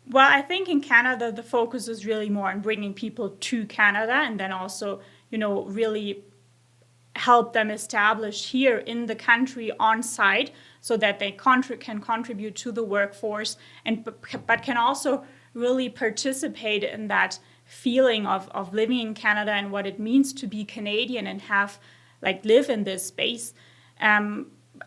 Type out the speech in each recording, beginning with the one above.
Well, I think in Canada, the focus is really more on bringing people to Canada and then also, really help them establish here in the country on site so that they can contribute to the workforce and but can also really participate in that feeling of living in Canada and what it means to be Canadian and live in this space.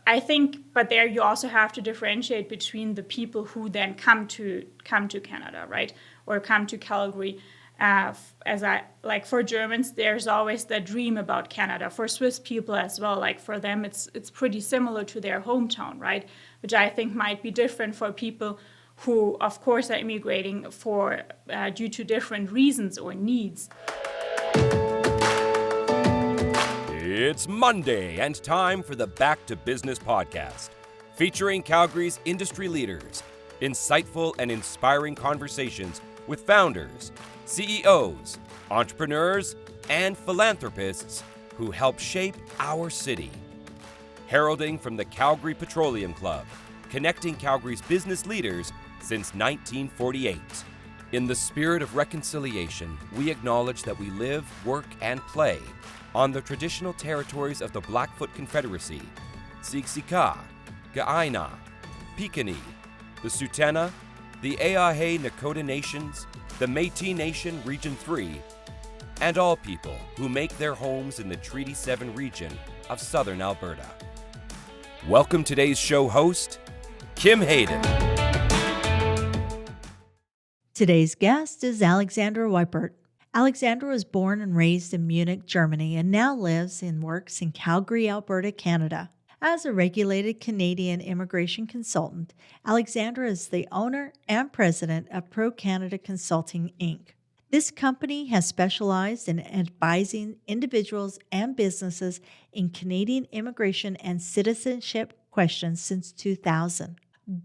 I think, but there you also have to differentiate between the people who then come to Canada, right, or come to Calgary. For Germans, there's always the dream about Canada. For Swiss people as well, like for them, it's pretty similar to their hometown, right? Which I think might be different for people who, of course, are immigrating for due to different reasons or needs. It's Monday and time for the Back to Business podcast, featuring Calgary's industry leaders, insightful and inspiring conversations with founders, CEOs, entrepreneurs, and philanthropists who help shape our city. Heralding from the Calgary Petroleum Club, connecting Calgary's business leaders since 1948. In the spirit of reconciliation, we acknowledge that we live, work, and play on the traditional territories of the Blackfoot Confederacy, Siksika, Ga'aina, Piikani, the Tsuut'ina, the Eahe Nakota Nations, the Métis Nation Region 3, and all people who make their homes in the Treaty 7 region of southern Alberta. Welcome today's show host, Kim Hayden. Today's guest is Alexandra Weipert. Alexandra was born and raised in Munich, Germany, and now lives and works in Calgary, Alberta, Canada. As a regulated Canadian immigration consultant, Alexandra is the owner and president of Pro Canada Consulting, Inc. This company has specialized in advising individuals and businesses in Canadian immigration and citizenship questions since 2000.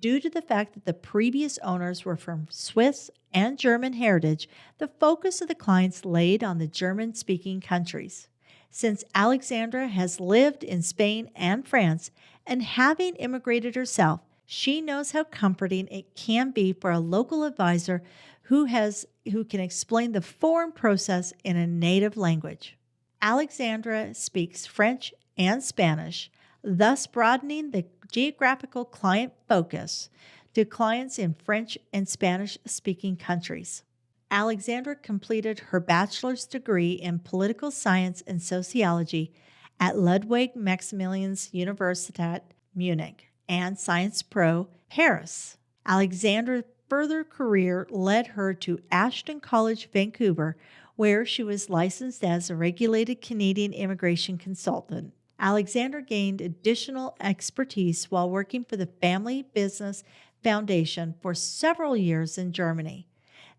Due to the fact that the previous owners were from Swiss and German heritage, the focus of the clients laid on the German-speaking countries. Since Alexandra has lived in Spain and France, and having immigrated herself, she knows how comforting it can be for a local advisor who can explain the foreign process in a native language. Alexandra speaks French and Spanish, thus broadening the geographical client focus to clients in French and Spanish-speaking countries. Alexandra completed her bachelor's degree in political science and sociology at Ludwig Maximilians Universität Munich and Sciences Po Paris. Alexandra's further career led her to Ashton College, Vancouver, where she was licensed as a regulated Canadian immigration consultant. Alexandra gained additional expertise while working for the Family Business Foundation for several years in Germany.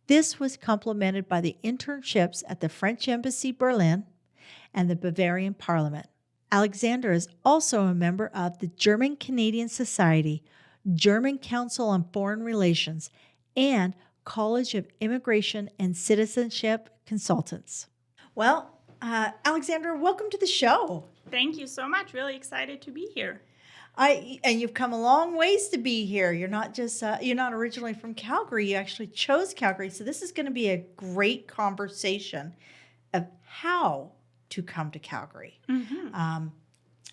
This was complemented by the internships at the French Embassy Berlin and the Bavarian Parliament. Alexandra is also a member of the German Canadian Society, German Council on Foreign Relations, and College of Immigration and Citizenship Consultants. Well, Alexandra, welcome to the show. Thank you so much. Really excited to be here. And you've come a long ways to be here. You're not originally from Calgary. You actually chose Calgary. So this is going to be a great conversation of how to come to Calgary. Mm-hmm.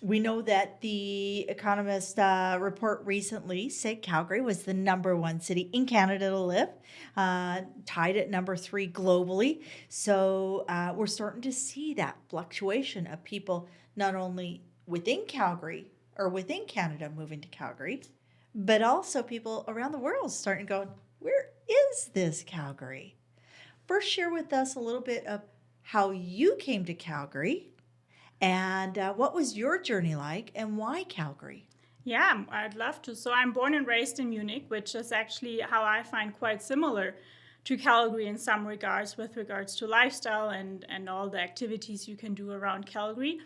We know that the Economist report recently said Calgary was the number one city in Canada to live, tied at number 3 globally. So we're starting to see that fluctuation of people not only within Calgary or within Canada moving to Calgary, but also people around the world starting to go, where is this Calgary? First, share with us a little bit of how you came to Calgary and what was your journey like and why Calgary? Yeah, I'd love to. So I'm born and raised in Munich, which is actually how I find quite similar to Calgary in some regards with regards to lifestyle and all the activities you can do around Calgary.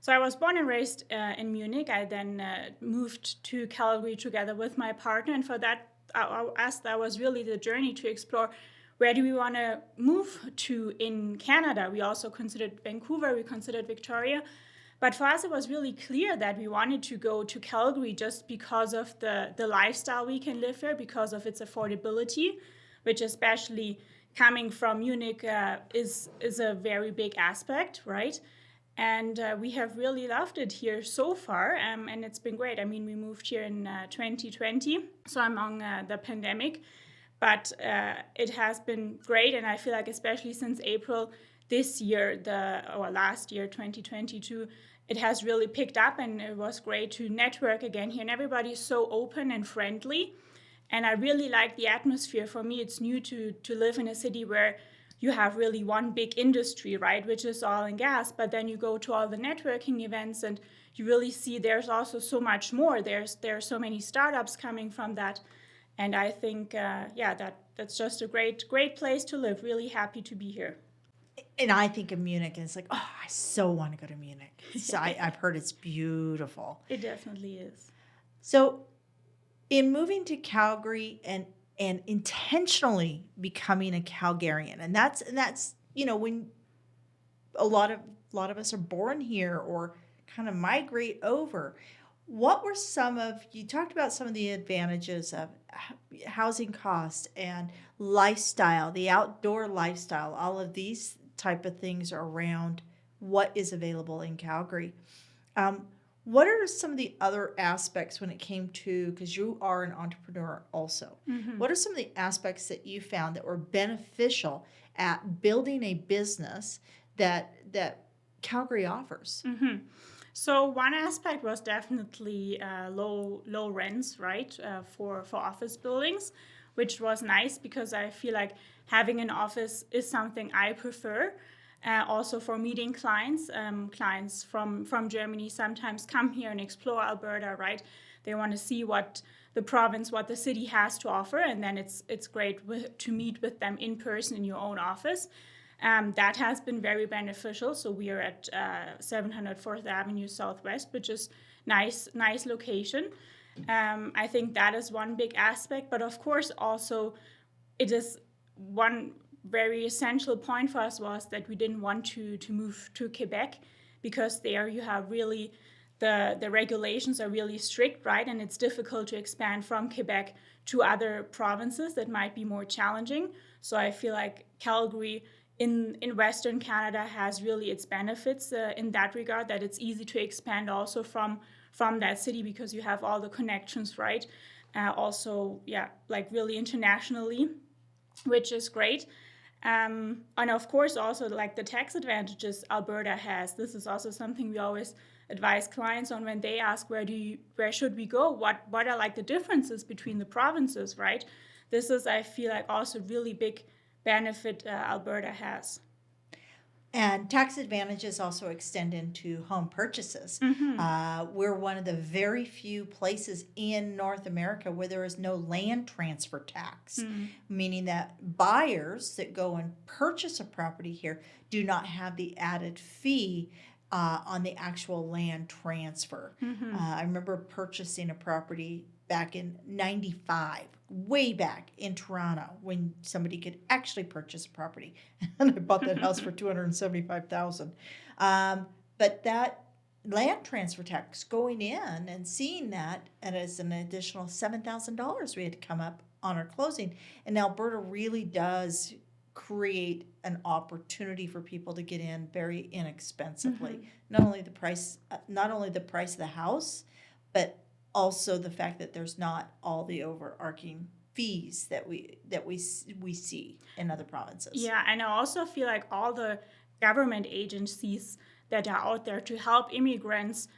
So I was born and raised in Munich. I then moved to Calgary together with my partner. And for that, that was really the journey to explore where do we want to move to in Canada. We also considered Vancouver, we considered Victoria. But for us, it was really clear that we wanted to go to Calgary just because of the lifestyle we can live here, because of its affordability. which especially coming from Munich is a very big aspect, right? And we have really loved it here so far, and it's been great. I mean, we moved here in 2020, so among the pandemic, but it has been great, and I feel like especially since April this year, or last year, 2022, it has really picked up, and it was great to network again here, and everybody's so open and friendly, and I really like the atmosphere. For me, it's new to live in a city where you have really one big industry, right, which is oil and gas, but then you go to all the networking events and you really see there's also so much more. There are so many startups coming from that, and I think, that's just a great place to live. Really happy to be here. And I think of Munich, and it's like, oh, I so want to go to Munich. So I've heard it's beautiful. It definitely is. So in moving to Calgary and intentionally becoming a Calgarian, and that's when a lot of us are born here or kind of migrate over. What were you talked about some of the advantages of housing costs and lifestyle, the outdoor lifestyle, all of these type of things around what is available in Calgary. What are some of the other aspects when it came to, because you are an entrepreneur also, what are some of the aspects that you found that were beneficial at building a business that Calgary offers? So one aspect was definitely low rents, right, for office buildings, which was nice because I feel like having an office is something I prefer. Also for meeting clients. Clients from Germany sometimes come here and explore Alberta, right? They want to see what the city has to offer, and then it's great to meet with them in person in your own office. That has been very beneficial. So we are at 704th Avenue Southwest, which is nice location. I think that is one big aspect, but of course also it is one very essential point for us was that we didn't want to move to Quebec, because there you have really the regulations are really strict, right? And it's difficult to expand from Quebec to other provinces that might be more challenging. So I feel like Calgary in Western Canada has really its benefits in that regard, that it's easy to expand also from that city because you have all the connections, right? Also, like really internationally, which is great. And of course, also like the tax advantages Alberta has. This is also something we always advise clients on when they ask where should we go? What are like the differences between the provinces, right? This is, I feel like, also really big benefit Alberta has. And tax advantages also extend into home purchases. We're one of the very few places in North America where there is no land transfer tax, meaning that buyers that go and purchase a property here do not have the added fee on the actual land transfer. I remember purchasing a property back in 95, way back in Toronto, when somebody could actually purchase a property. And I bought that house for $275,000. But that land transfer tax going in and seeing that, and as an additional $7,000 we had to come up on our closing. And Alberta really does create an opportunity for people to get in very inexpensively. Not only the price of the house, but also the fact that there's not all the overarching fees that we see in other provinces. Yeah, and I also feel like all the government agencies that are out there to help immigrants,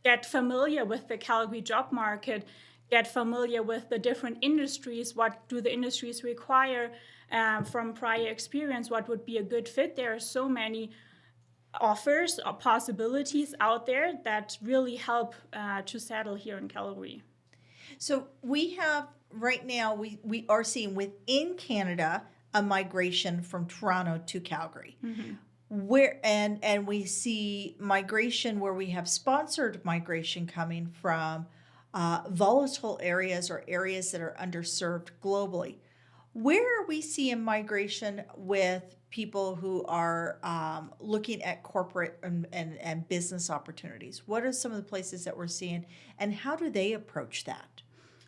get familiar with the Calgary job market, get familiar with the different industries, what do the industries require from prior experience, what would be a good fit. There are so many offers or possibilities out there that really help to settle here in Calgary. So we have right now, we are seeing within Canada a migration from Toronto to Calgary. Where and we see migration where we have sponsored migration coming from volatile areas or areas that are underserved globally. Where are we seeing migration with people who are looking at corporate and business opportunities? What are some of the places that we're seeing, and how do they approach that?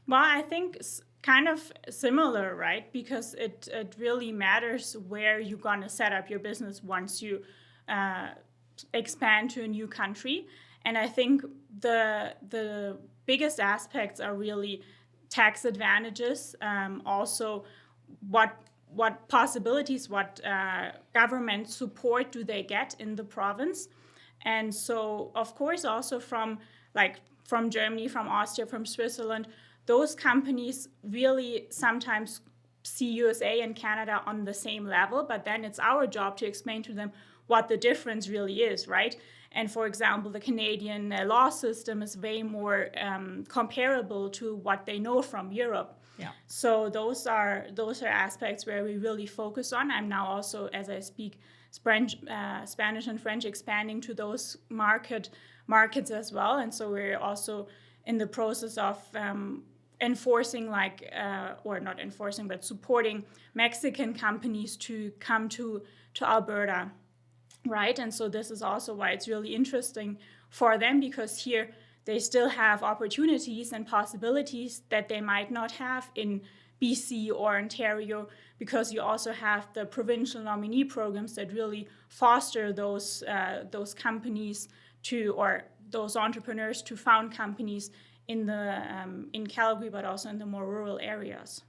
Well, I think kind of similar, right? Because it really matters where you're going to set up your business once you expand to a new country. And I think the biggest aspects are really tax advantages, also what possibilities, what government support do they get in the province. And so, of course, also from Germany, from Austria, from Switzerland, those companies really sometimes see USA and Canada on the same level, but then it's our job to explain to them what the difference really is, right? And for example, the Canadian law system is way more comparable to what they know from Europe. Yeah. So those are aspects where we really focus on. I'm now also, as I speak Spanish and French, expanding to those markets as well. And so we're also in the process of enforcing, or not enforcing, but supporting Mexican companies to come to Alberta, right? And so this is also why it's really interesting for them, because here they still have opportunities and possibilities that they might not have in BC or Ontario, because you also have the provincial nominee programs that really foster those companies or those entrepreneurs to found companies in Calgary, but also in the more rural areas.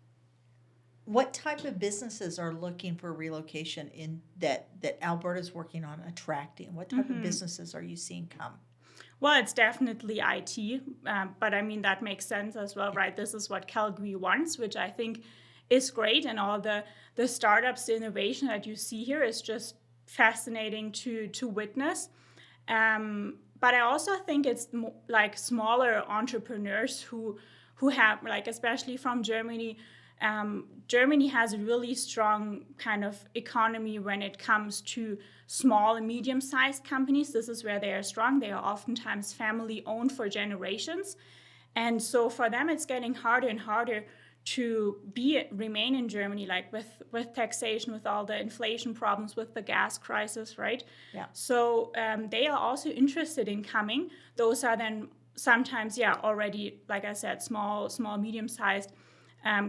What type of businesses are looking for relocation in that Alberta's working on attracting? What type of businesses are you seeing come? Well, it's definitely IT, but I mean, that makes sense as well, right? This is what Calgary wants, which I think is great. And all the startups, the innovation that you see here is just fascinating to witness. But I also think it's like smaller entrepreneurs who have, like, especially from Germany. Germany has a really strong kind of economy when it comes to small and medium-sized companies. This is where they are strong. They are oftentimes family-owned for generations. And so for them, it's getting harder and harder to remain in Germany, like with taxation, with all the inflation problems, with the gas crisis, right? Yeah. So they are also interested in coming. Those are then sometimes, already, like I said, small, medium-sized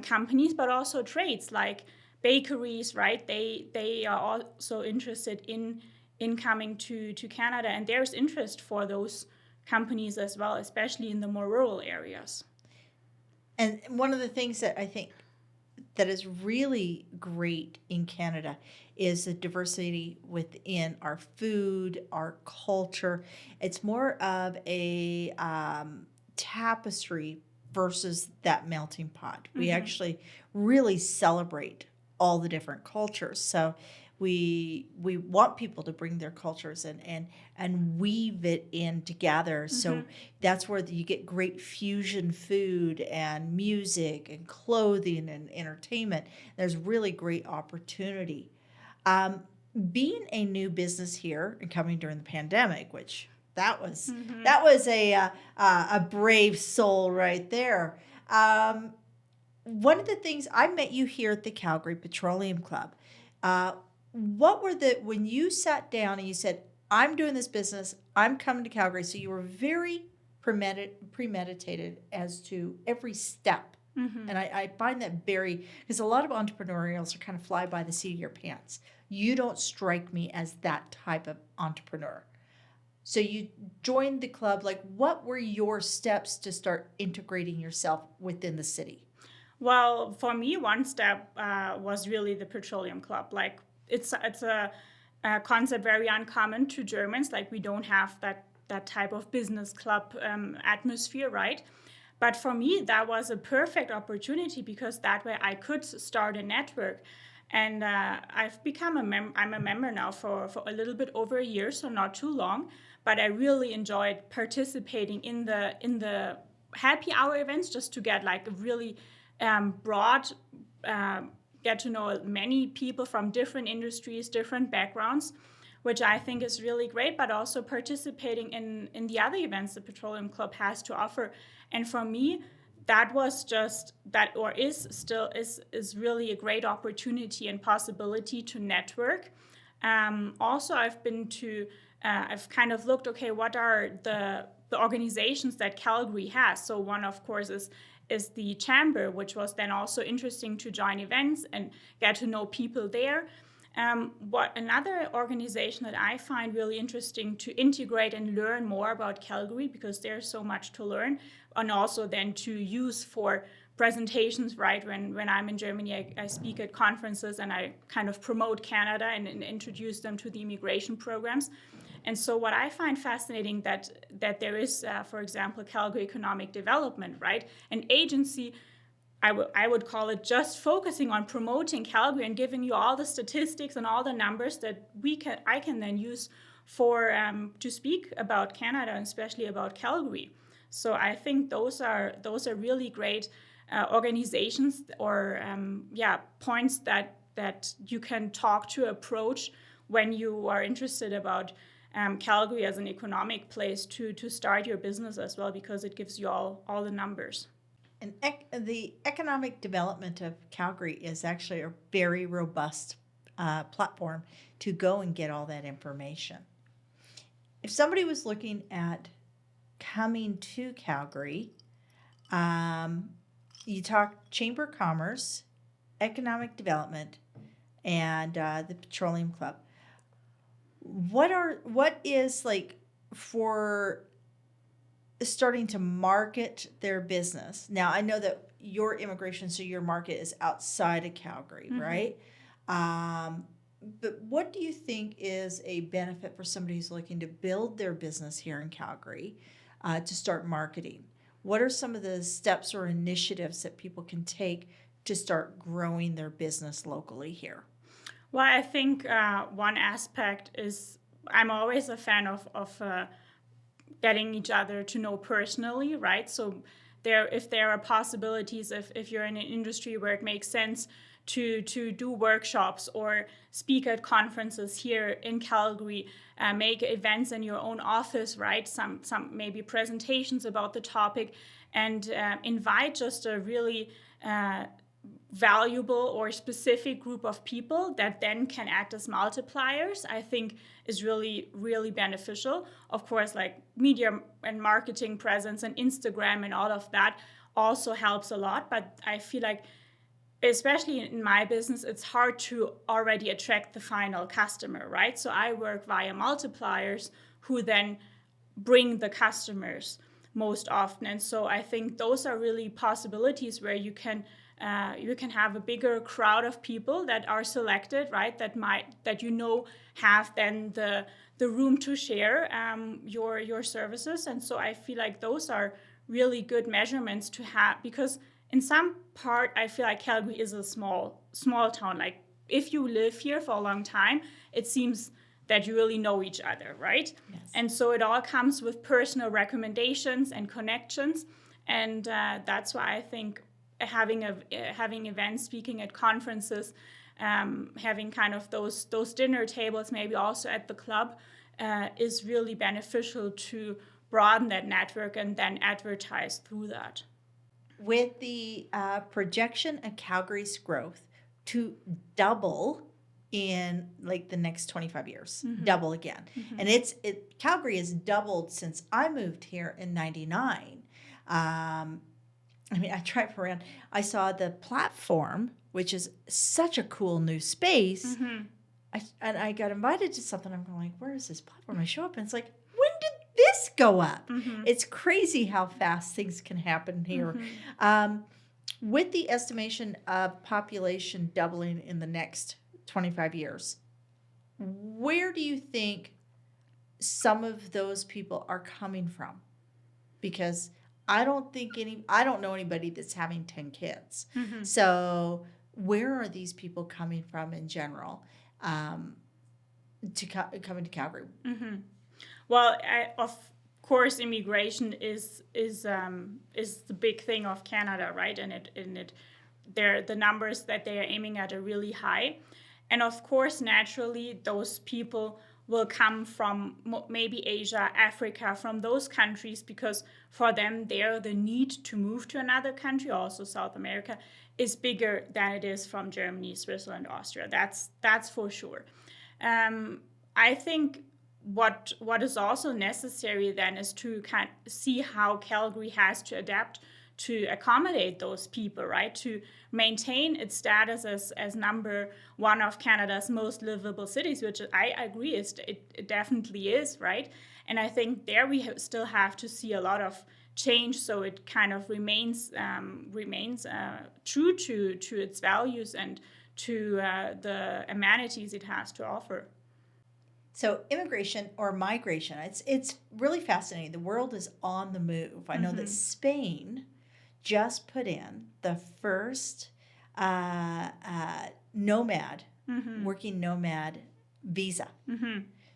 companies, but also trades like bakeries, right? They are also interested in coming to Canada, and there's interest for those companies as well, especially in the more rural areas. And one of the things that I think that is really great in Canada is the diversity within our food, our culture. It's more of a tapestry versus that melting pot. We actually really celebrate all the different cultures. So we want people to bring their cultures and weave it in together. So that's where you get great fusion food and music and clothing and entertainment. There's really great opportunity. Being a new business here and coming during the pandemic, which that was a brave soul right there. One of the things, I met you here at the Calgary Petroleum Club. What were when you sat down and you said, I'm doing this business, I'm coming to Calgary, so you were very premeditated as to every step. And I find that because a lot of entrepreneurials are kind of fly by the seat of your pants. You don't strike me as that type of entrepreneur. So you joined the club. Like, what were your steps to start integrating yourself within the city? Well, for me, one step was really the Petroleum Club. Like, it's a concept very uncommon to Germans. Like, we don't have that type of business club atmosphere, right? But for me, that was a perfect opportunity, because that way I could start a network. And I've become I'm a member now for a little bit over a year, so not too long. But I really enjoyed participating in the happy hour events, just to get like a really broad, get to know many people from different industries, different backgrounds, which I think is really great, but also participating in the other events the Petroleum Club has to offer. And for me, that was just that, or is really a great opportunity and possibility to network. Also, I've kind of looked, okay, what are the organizations that Calgary has? So one, of course, is is the chamber, which was then also interesting to join events and get to know people there. What another organization that I find really interesting to integrate and learn more about Calgary, because there's so much to learn, and also then to use for presentations, right? When I'm in Germany, I speak at conferences and I kind of promote Canada and introduce them to the immigration programs. And so what I find fascinating that there is, for example, Calgary Economic Development, right? An agency, I would call it, just focusing on promoting Calgary and giving you all the statistics and all the numbers that I can then use for to speak about Canada and especially about Calgary. So I think those are really great organizations or points that you can talk to approach when you are interested about Calgary as an economic place to start your business as well, because it gives you all the numbers. And the economic development of Calgary is actually a very robust platform to go and get all that information. If somebody was looking at coming to Calgary, you talk Chamber of Commerce, economic development, and the Petroleum Club. What is like for starting to market their business? Now, I know that your immigration, so your market is outside of Calgary, right? But what do you think is a benefit for somebody who's looking to build their business here in Calgary to start marketing? What are some of the steps or initiatives that people can take to start growing their business locally here? Well, I think one aspect is I'm always a fan of getting each other to know personally, right? So if there are possibilities, if you're in an industry where it makes sense to do workshops or speak at conferences here in Calgary, make events in your own office, right? Some maybe presentations about the topic, and invite just a really valuable or specific group of people that then can act as multipliers, I think is really, really beneficial. Of course, like media and marketing presence and Instagram and all of that also helps a lot. But I feel like, especially in my business, it's hard to already attract the final customer, right? So I work via multipliers who then bring the customers most often. And so I think those are really possibilities where you can have a bigger crowd of people that are selected, right? That have then the room to share your services. And so I feel like those are really good measurements to have, because in some part I feel like Calgary is a small town. Like if you live here for a long time, it seems that you really know each other, right? Yes. And so it all comes with personal recommendations and connections, and that's why I think having events, speaking at conferences, having kind of those dinner tables, maybe also at the club, is really beneficial to broaden that network and then advertise through that. With the projection of Calgary's growth to double in like the next 25 years, double again. And Calgary has doubled since I moved here in 99. I drive around. I saw the platform, which is such a cool new space. I got invited to something. I'm going like, where is this platform? I show up and it's like, when did this go up? It's crazy how fast things can happen here. With the estimation of population doubling in the next 25 years, where do you think some of those people are coming from? Because I don't know anybody that's having 10 kids. So where are these people coming from in general to come into Calgary? Well, of course, immigration is the big thing of Canada, right? And the numbers that they are aiming at are really high. And of course, naturally, those people will come from maybe Asia, Africa, from those countries, because for them there, the need to move to another country, also South America, is bigger than it is from Germany, Switzerland, Austria. That's for sure. I think what is also necessary then is to kind of see how Calgary has to adapt to accommodate those people, right? To maintain its status as number one of Canada's most livable cities, which I agree it definitely is, right? And I think there we still have to see a lot of change, so it kind of remains true to its values and to the amenities it has to offer. So immigration or migration, it's really fascinating. The world is on the move. I know that Spain just put in the first working nomad visa.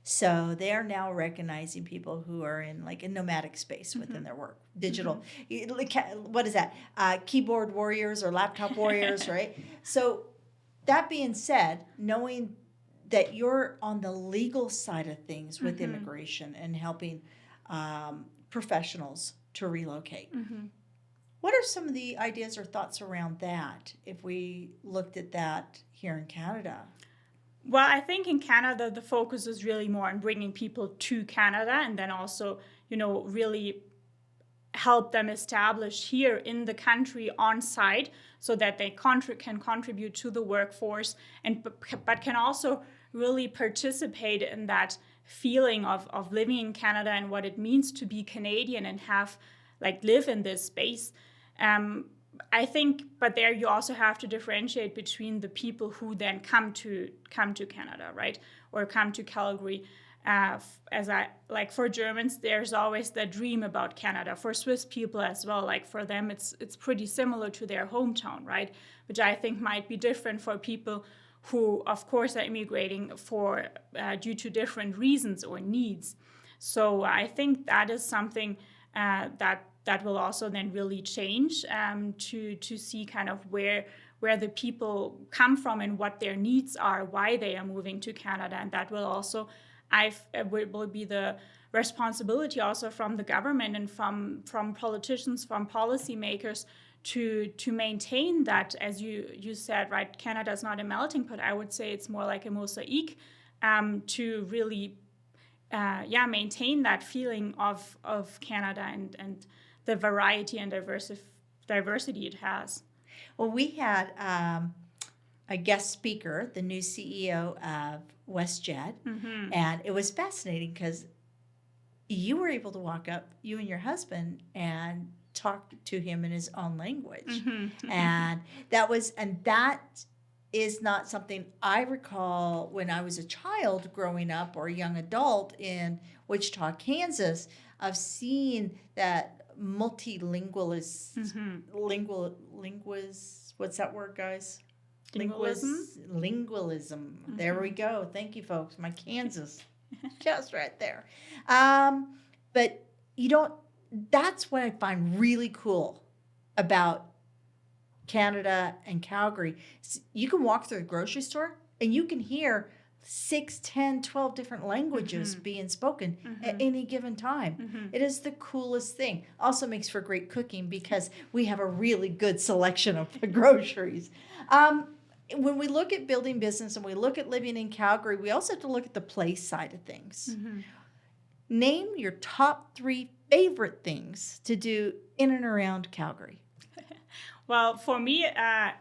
So they are now recognizing people who are in like a nomadic space within their work. Digital, what is that? Keyboard warriors or laptop warriors, right? So that being said, knowing that you're on the legal side of things with immigration and helping professionals to relocate. What are some of the ideas or thoughts around that if we looked at that here in Canada? Well, I think in Canada, the focus is really more on bringing people to Canada and then also, really help them establish here in the country on site so that they can contribute to the workforce but can also really participate in that feeling of living in Canada and what it means to be Canadian and live in this space. I think, but there you also have to differentiate between the people who then come to Canada, right, or come to Calgary. For Germans, there's always the dream about Canada. For Swiss people as well, like for them, it's pretty similar to their hometown, right? Which I think might be different for people who, of course, are immigrating for due to different reasons or needs. So I think that is something that will also then really change to see kind of where the people come from and what their needs are, why they are moving to Canada, and that will also will be the responsibility also from the government and from politicians, from policymakers to maintain that, as you said, right? Canada is not a melting pot. I would say it's more like a mosaic to really maintain that feeling of Canada and the variety and diversity it has. Well, we had a guest speaker, the new CEO of WestJet, and it was fascinating because you were able to walk up, you and your husband, and talk to him in his own language. And that is not something I recall when I was a child growing up or a young adult in Wichita, Kansas, of seeing that what's that word, guys? Lingualism. There we go. Thank you, folks. My Kansas. Just right there. But that's what I find really cool about Canada and Calgary. You can walk through a grocery store and you can hear 6, 10, 12 different languages being spoken at any given time. It is the coolest thing. Also makes for great cooking because we have a really good selection of groceries. When we look at building business and we look at living in Calgary, we also have to look at the place side of things. Name your top 3 favorite things to do in and around Calgary. Well, for me, I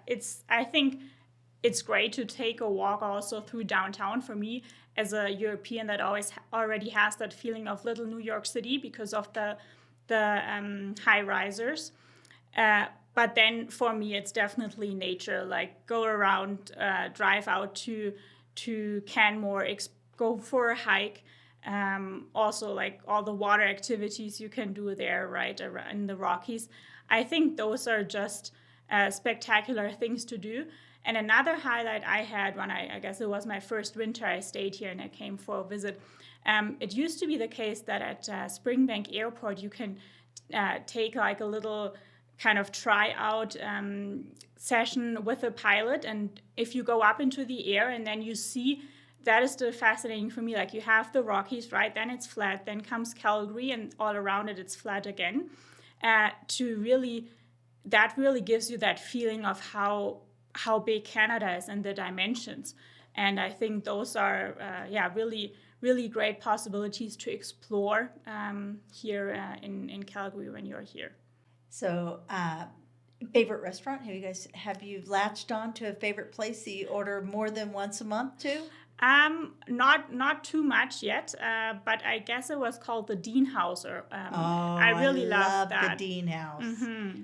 think it's great to take a walk also through downtown. For me, as a European that already has that feeling of little New York City because of the high risers. But then for me, it's definitely nature. Like go around, drive out to Canmore, go for a hike. Also, like all the water activities you can do there, right, in the Rockies. I think those are just spectacular things to do. And another highlight I had when I guess it was my first winter I stayed here and I came for a visit. It used to be the case that at Springbank Airport you can take like a little kind of tryout session with a pilot. And if you go up into the air and then you see, that is still fascinating for me. Like you have the Rockies, right? Then it's flat. Then comes Calgary, and all around it, it's flat again. That really gives you that feeling of how big Canada is and the dimensions. And I think those are, really, really great possibilities to explore here in Calgary when you're here. So, favorite restaurant? Have you latched on to a favorite place that you order more than once a month to? Not too much yet, but I guess it was called the Dean House, or I I really love loved that. the Dean House.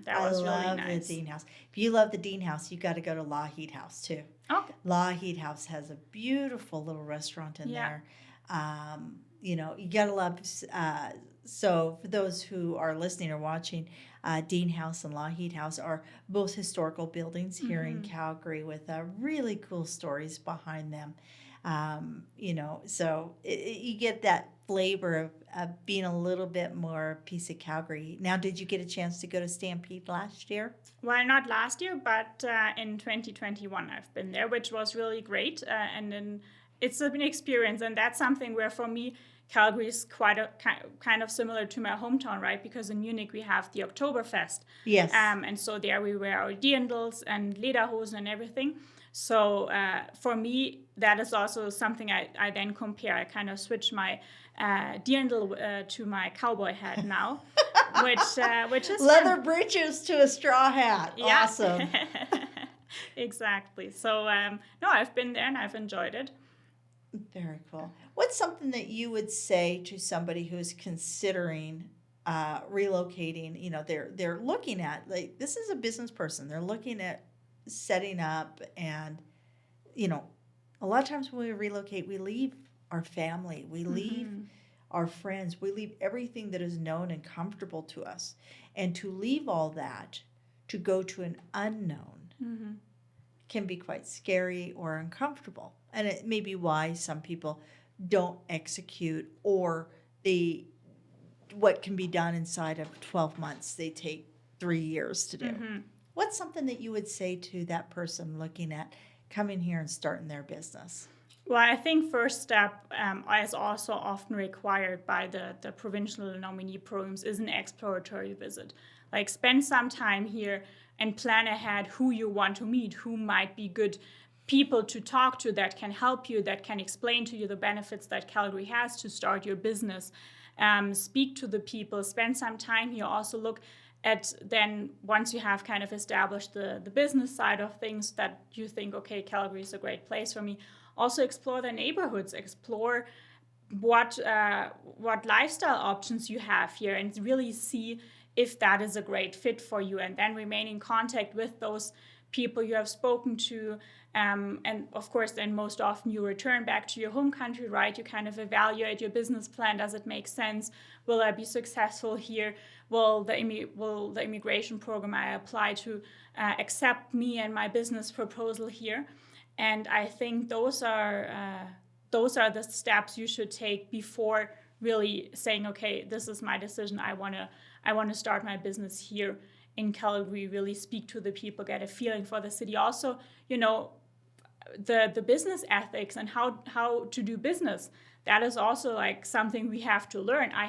That I was really love nice. the Dean House. If you love the Dean House, you got to go to Lougheed House too. Okay. Lougheed House has a beautiful little restaurant in Yeah. there. You got to love. So for those who are listening or watching, Dean House and Lougheed House are both historical buildings here in Calgary with really cool stories behind them. So you get that flavor of being a little bit more piece of Calgary. Now, did you get a chance to go to Stampede last year? Well, not last year, but in 2021 I've been there, which was really great. And then it's an experience, and that's something where for me Calgary is quite a kind of similar to my hometown, right? Because in Munich we have the Oktoberfest. Yes. And so there we wear our dirndls and lederhosen and everything. So for me, that is also something I then compare. I kind of switch my dirndl to my cowboy hat now, which is Leather fun. breeches to a straw hat. Yeah. Awesome. Exactly. So no, I've been there and I've enjoyed it. Very cool. What's something that you would say to somebody who's considering relocating? They're looking at, like, this is a business person. They're looking at setting up, and a lot of times when we relocate, we leave our family, we leave our friends, we leave everything that is known and comfortable to us, and to leave all that to go to an unknown can be quite scary or uncomfortable. And it may be why some people don't execute, or what can be done inside of 12 months, they take 3 years to do. What's something that you would say to that person looking at coming here and starting their business? Well, I think first step, as also often required by the provincial nominee programs, is an exploratory visit. Like, spend some time here and plan ahead who you want to meet, who might be good people to talk to that can help you, that can explain to you the benefits that Calgary has to start your business. Speak to the people, spend some time here. Also look at, then once you have kind of established the business side of things, that you think, okay, Calgary is a great place for me. Also explore the neighborhoods, explore what lifestyle options you have here, and really see if that is a great fit for you, and then remain in contact with those people you have spoken to. And of course, then most often you return back to your home country, right? You kind of evaluate your business plan. Does it make sense? Will I be successful here? Will the immigration program I apply to accept me and my business proposal here? And I think those are the steps you should take before really saying, okay, this is my decision. I want to start my business here in Calgary. Really speak to the people, get a feeling for the city. Also, the business ethics and how to do business. That is also like something we have to learn. I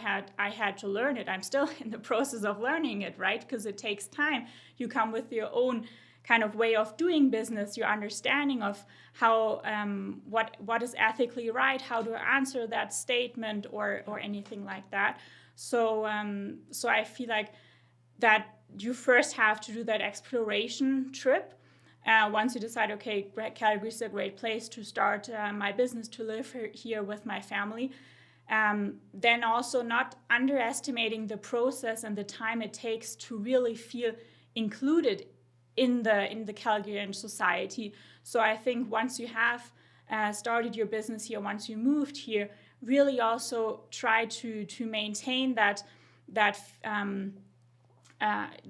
had to learn it. I'm still in the process of learning it, right? Because it takes time. You come with your own kind of way of doing business, your understanding of how what is ethically right, how to answer that statement or anything like that. So I feel like that you first have to do that exploration trip. Once you decide, okay, Calgary is a great place to start my business, to live here with my family, then also not underestimating the process and the time it takes to really feel included in the Calgarian society. So I think once you have started your business here, once you moved here, really also try to maintain that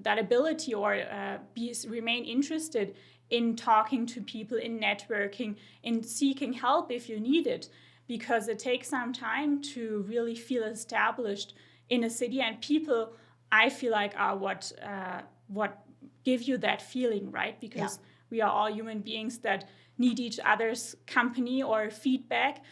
ability, or remain interested in talking to people, in networking, in seeking help if you need it, because it takes some time to really feel established in a city, and people, I feel like, are what give you that feeling, right? Because we are all human beings that need each other's company or feedback.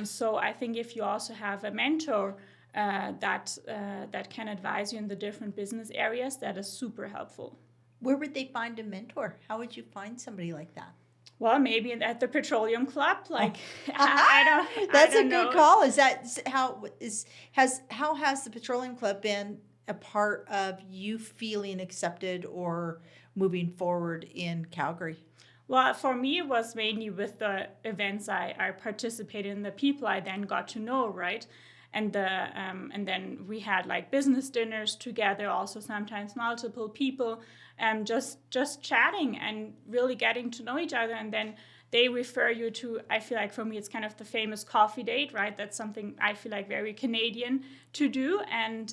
So I think if you also have a mentor that can advise you in the different business areas, that is super helpful. Where would they find a mentor? How would you find somebody like that? Well, maybe at the Petroleum Club. Like, That's a good call. Is that how has the Petroleum Club been a part of you feeling accepted or moving forward in Calgary? Well, for me, it was mainly with the events I participated in, the people I then got to know, right? And then we had like business dinners together, also sometimes multiple people, just chatting and really getting to know each other. And then they refer you to, I feel like for me, it's kind of the famous coffee date, right? That's something I feel like very Canadian to do. And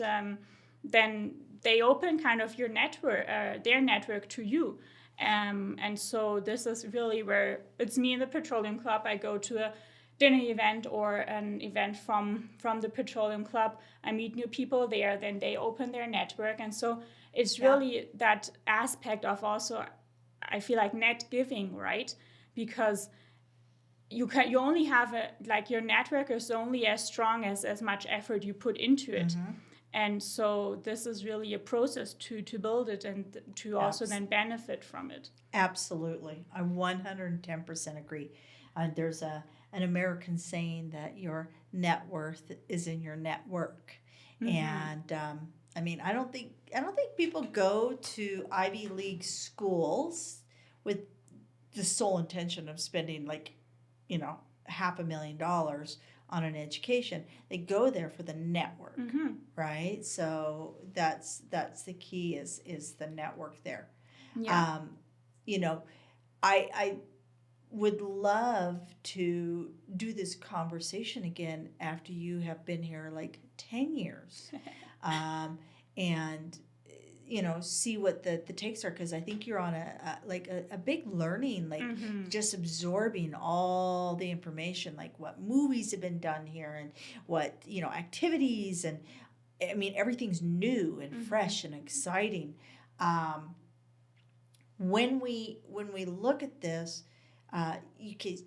then they open kind of your network, their network to you. And so this is really where it's me and the Petroleum Club. I go to a dinner event or an event from the Petroleum Club. I meet new people there, then they open their network. And so it's really that aspect of also, I feel like, net giving, right? Because you only have your network is only as strong as much effort you put into it. And so this is really a process to build it and to also then benefit from it. Absolutely. I 110% agree. There's an American saying that your net worth is in your network. And I mean, I don't think people go to Ivy League schools with the sole intention of spending $500,000 on an education. They go there for the network, right? So that's the key is the network there. Yeah. I would love to do this conversation again after you have been here like 10 years, and see what the takes are, because I think you're on a big learning, just absorbing all the information, like what movies have been done here and what activities, and I mean everything's new and fresh and exciting. When we look at this,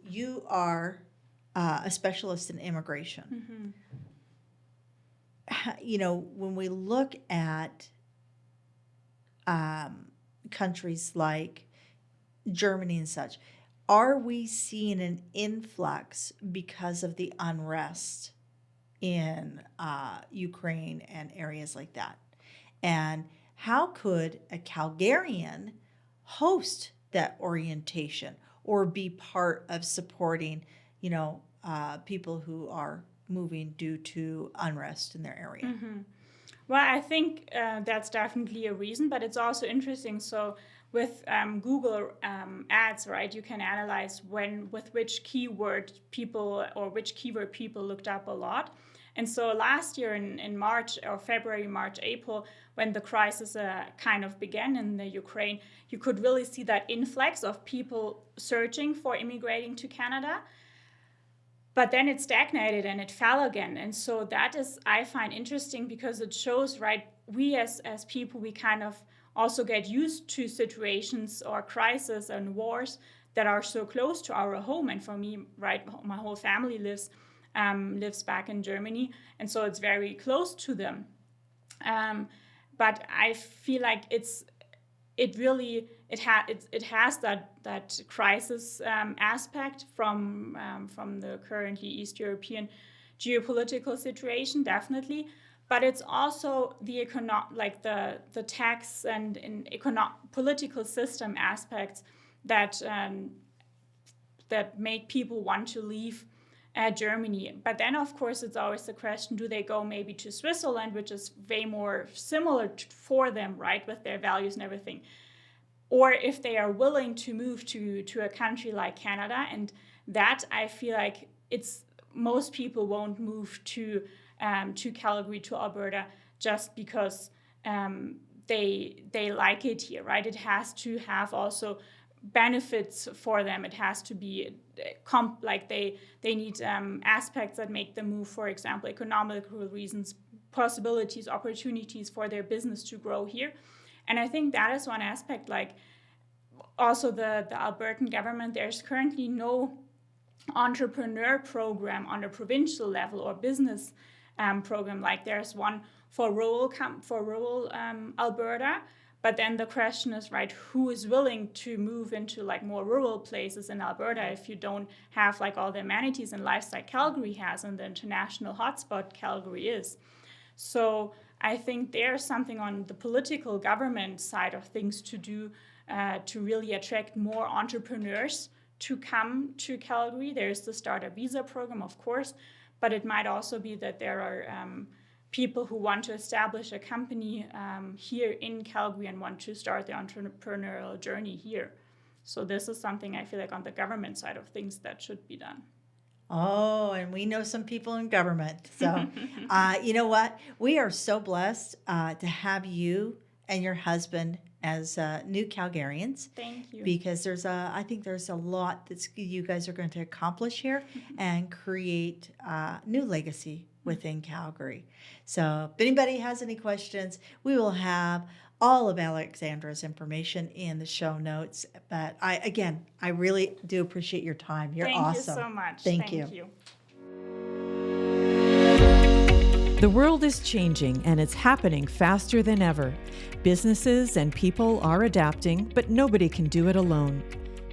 you are a specialist in immigration. When we look at countries like Germany and such, are we seeing an influx because of the unrest in Ukraine and areas like that? And how could a Calgarian host that orientation or be part of supporting, people who are moving due to unrest in their area? Well, I think that's definitely a reason, but it's also interesting. So with Google ads, right, you can analyze with which keyword people looked up a lot. And so last year in March or February, March, April, when the crisis kind of began in the Ukraine, you could really see that influx of people searching for immigrating to Canada. But then it stagnated and it fell again. And so that is, I find interesting, because it shows, right, we as people, we kind of also get used to situations or crises and wars that are so close to our home. And for me, right, my whole family lives back in Germany. And so it's very close to them. But I feel like it has that crisis aspect from the currently East European geopolitical situation, definitely. But it's also the the tax and political system aspects that make people want to leave Germany. But then, of course, it's always the question, do they go maybe to Switzerland, which is way more similar for them, right, with their values and everything? Or if they are willing to move to a country like Canada. And that, I feel like most people won't move to Calgary, to Alberta, just because they like it here, right? It has to have also benefits for them. It has to be they need aspects that make them move, for example, economical reasons, possibilities, opportunities for their business to grow here. And I think that is one aspect. Like also the Albertan government, there's currently no entrepreneur program on a provincial level or business program. Like there's one for rural Alberta. But then the question is, right, who is willing to move into like more rural places in Alberta if you don't have like all the amenities and lifestyle Calgary has and the international hotspot Calgary is? So I think there's something on the political government side of things to do to really attract more entrepreneurs to come to Calgary. There's the startup visa program, of course, but it might also be that there are people who want to establish a company here in Calgary and want to start the entrepreneurial journey here. So this is something I feel like on the government side of things that should be done. Oh, and we know some people in government. So, you know what? We are so blessed to have you and your husband as new Calgarians. Thank you. Because I think there's a lot that you guys are going to accomplish here and create new legacy within Calgary. So if anybody has any questions, we will have all of Alexandra's information in the show notes. But I really do appreciate your time. You're awesome. Thank you so much. Thank you. The world is changing, and it's happening faster than ever. Businesses and people are adapting, but nobody can do it alone.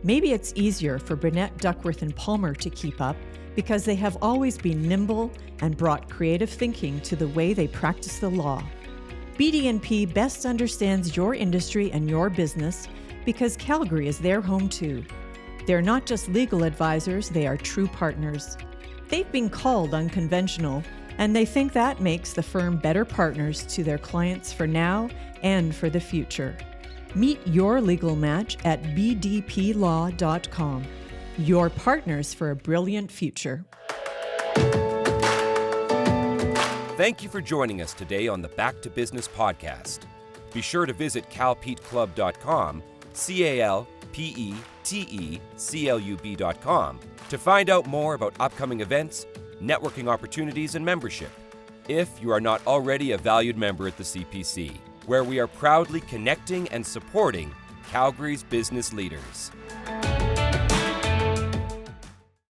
Maybe it's easier for Burnett, Duckworth, and Palmer to keep up because they have always been nimble and brought creative thinking to the way they practice the law. BD&P best understands your industry and your business because Calgary is their home too. They're not just legal advisors, they are true partners. They've been called unconventional, and they think that makes the firm better partners to their clients for now and for the future. Meet your legal match at bdplaw.com. Your partners for a brilliant future. Thank you for joining us today on the Back to Business podcast. Be sure to visit calpeteclub.com, calpeteclub.com, to find out more about upcoming events, networking opportunities, and membership. If you are not already a valued member at the CPC, where we are proudly connecting and supporting Calgary's business leaders.